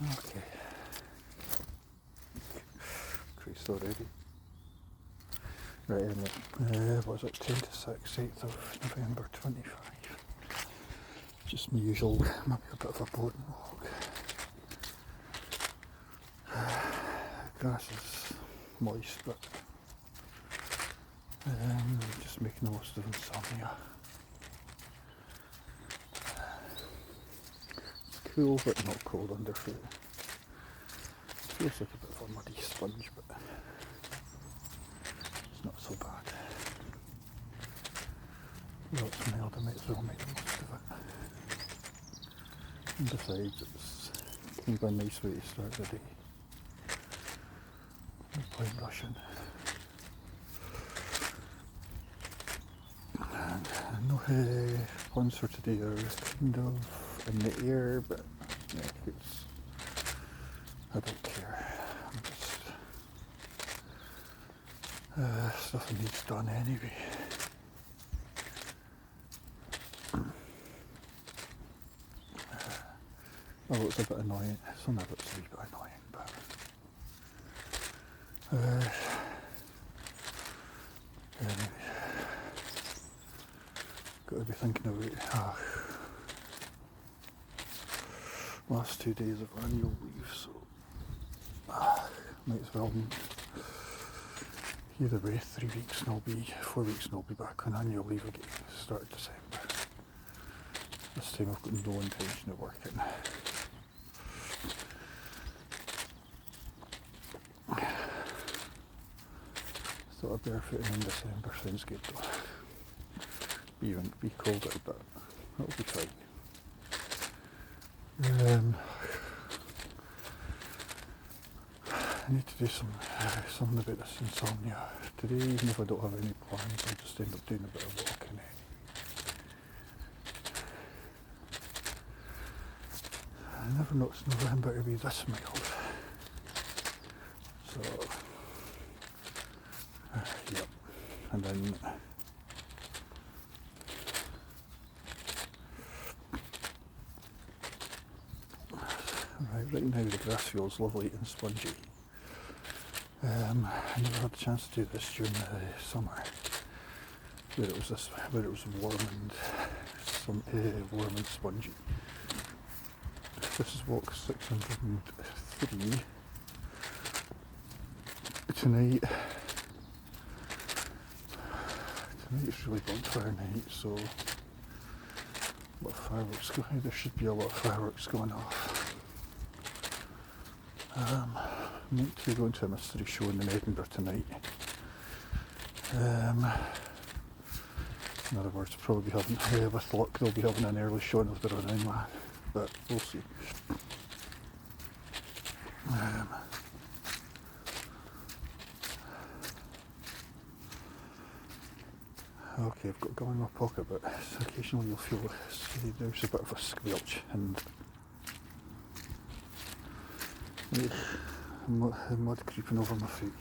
Okay. Crease already. Right, anyway, was it 10 to 6, 8th of November 25. Just my usual, maybe a bit of a boring walk. Grass is moist, but just making the most of insomnia. It's cool, but not cold underfoot. Feels like a bit of a muddy sponge, but it's not so bad. Well, it's mild, I might as well make the most of it. And besides, it's kind of a nice way to start the day. No point rushing. And no plans for today are kind of in the air, but yeah, I don't care. I'm just stuff that needs done anyway. Oh, it's a bit annoying. It's only a bit annoying, but anyway, got to be thinking about last 2 days of annual leave, so might as well either way 3 weeks and 4 weeks and I'll be back on annual leave again, start of December. This time I've got no intention of working. Thought of barefooting in December sounds good though. Be colder, but that'll be fine. I need to do something about this insomnia today, even if I don't have any plans. I'll just end up doing a bit of walking. I never noticed November to be this mild. So, yep. And then right now the grass feels lovely and spongy. I never had a chance to do this during the summer, where it was warm and spongy. This is walk 603. Tonight it's really bonfire night, so there should be a lot of fireworks going off. I'm meant to be going to a mystery show in Edinburgh tonight. In other words, probably with luck, they'll be having an early showing of the Renown Man, but we'll see. Okay, I've got gum in my pocket, but occasionally you'll feel there's a bit of a squelch and mud creeping over my feet.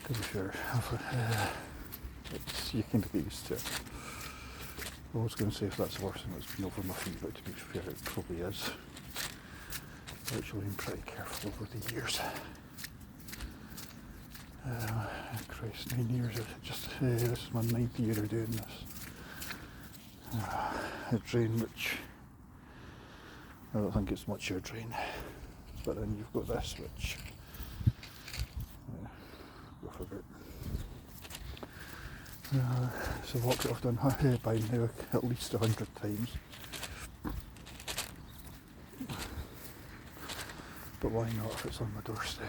To be fair, you can get used to it. I was going to say if that's worse than it's been over my feet, but to be fair, it probably is. I've actually been pretty careful over the years. Christ, 9 years. This is my 9th year of doing this. A drain which I don't think it's much your drain, but then you've got this which go for it. It's a walk that I've done by now at least 100 times. But why not if it's on my doorstep?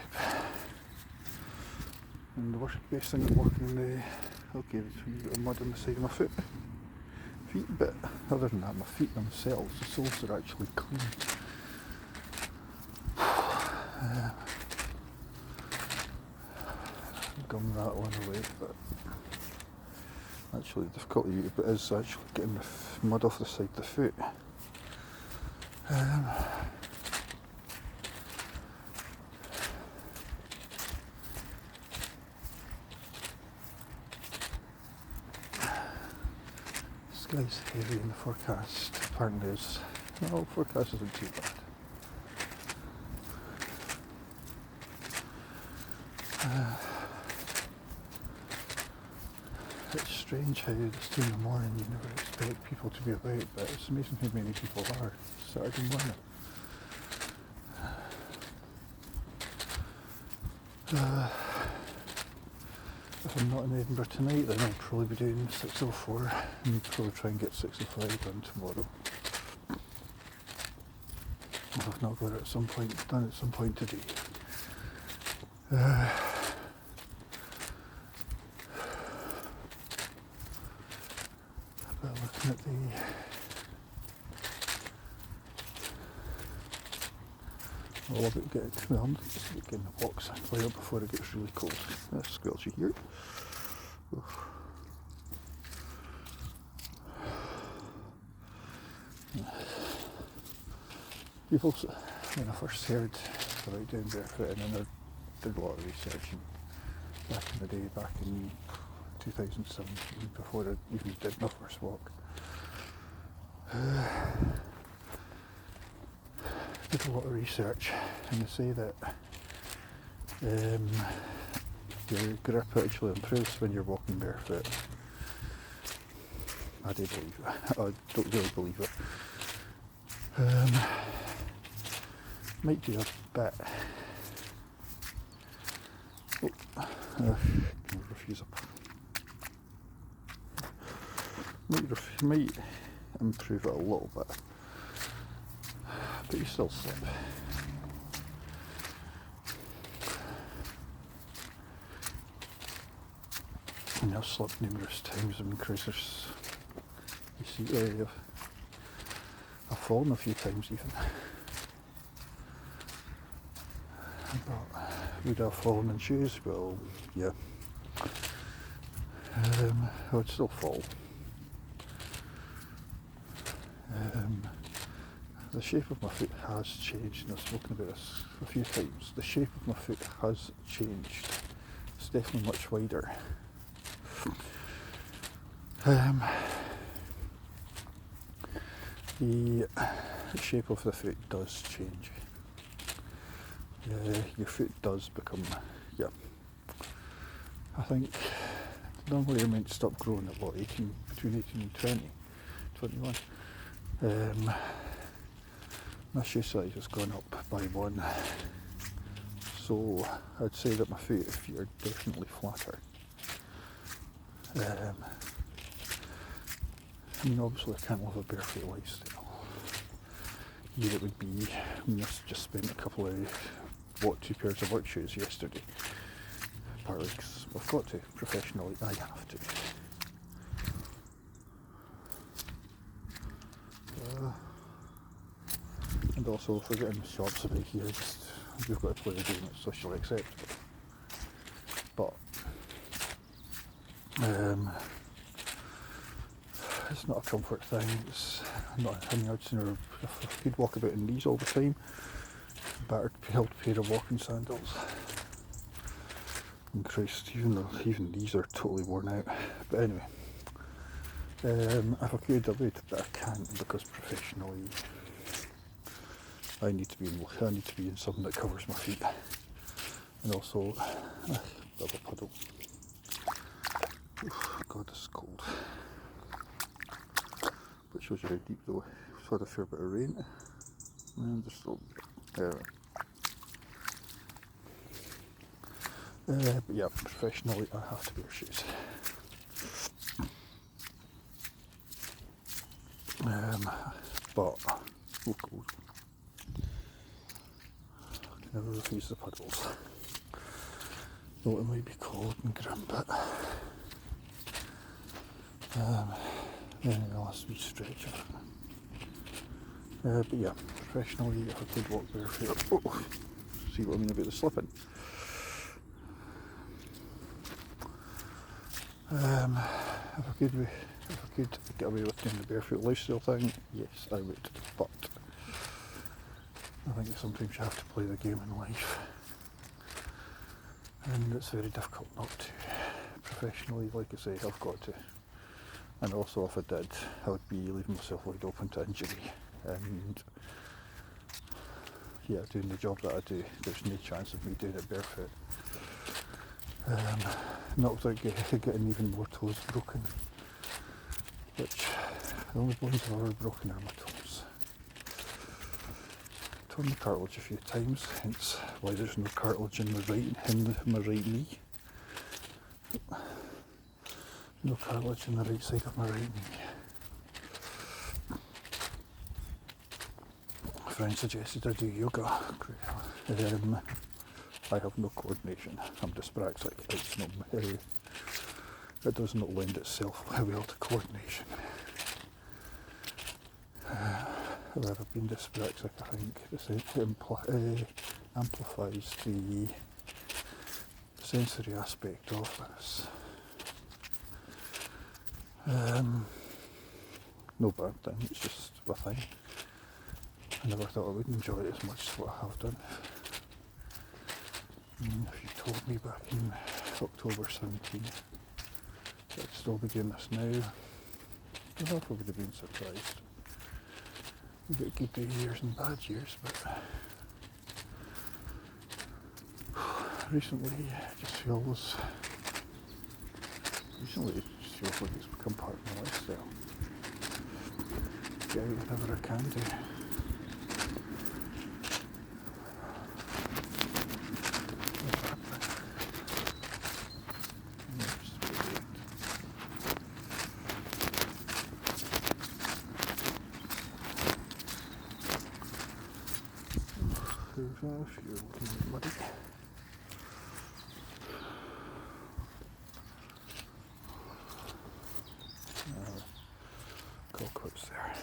And the best thing about walking okay, there's a bit of mud on the side of my feet, but other than that, my feet themselves, the soles are actually clean. Gum rattling away, but actually the difficulty is actually getting the mud off the side of the foot. Sky's heavy in the forecast. apparently is, well, forecast isn't too bad. It's strange how this time in the morning you never expect people to be about, but it's amazing how many people are Saturday morning. If I'm not in Edinburgh tonight, then I'll probably be doing 6:04 and probably try and get 6:05 done tomorrow. If I've not got it done at some point today. But looking at all about getting the box later before it gets really cold. That's squelchy here. People, when I first heard about doing barefooting, and I did a lot of research back in the day, back in 2017, before I even did my first walk. Did a lot of research, and they say that your grip actually improves when you're walking barefoot. I do believe it. I don't really believe it. Might do a bit. Refuse up. Might improve it a little bit, but you still slip. And I've slipped numerous times. I mean, cruisers. You see, I've fallen a few times even. But would I have fallen in shoes? Well, yeah. I would still fall. The shape of my foot has changed, and I've spoken about this a few times. The shape of my foot has changed. It's definitely much wider. The shape of the foot does change. Your foot does become, I think normally you're meant to stop growing at what, between 18 and 21. My shoe size has gone up by 1, so I'd say that my feet are definitely flatter. I mean, obviously I can't live a barefoot lifestyle. Here it would be, I just spent a couple of 2 pairs of work shoes yesterday. Partly because I've got to, professionally I have to. And also, if we're getting the shops about here, we've got to play the game that's socially acceptable. But it's not a comfort thing. I'd sooner, if I could walk about in these all the time, better held pair of walking sandals. And Christ, even these are totally worn out. But anyway, if I could, I would, but I can't because professionally, I need to be in something that covers my feet, and also a bit of a puddle. Oof, God, this is cold. But it shows you how deep though. We've had a fair bit of rain, and there's still but yeah, professionally I have to wear shoes. But cold. I can never refuse the puddles. Though it might be cold and grim, but then the last wee stretch of it. But yeah, professionally if I could walk barefoot, see what I mean about the slipping. If I could get away with doing the barefoot lifestyle thing, yes, I would. But I think sometimes you have to play the game in life, and it's very difficult not to. Professionally, like I say, I've got to. And also if I did, I would be leaving myself wide open to injury. And yeah, doing the job that I do, there's no chance of me doing it barefoot. Not without getting even more toes broken, which the only bones I've ever broken are my toes. Torn the cartilage a few times, hence why there's no cartilage in my right knee. No cartilage in the right side of my right knee. A friend suggested I do yoga. I have no coordination. I'm dyspraxic. It does not lend itself well to coordination. However, being dyspraxic, I think this amplifies the sensory aspect of this. No bad thing, it's just a thing. I never thought I would enjoy it as much as what I have done. If you told me back in October 17 that I'd still be doing this now, I probably would have been surprised. You get good years and bad years, but recently it just feels like it's become part of my lifestyle. Get out whenever I can do. If you're looking at muddy. Call quits there.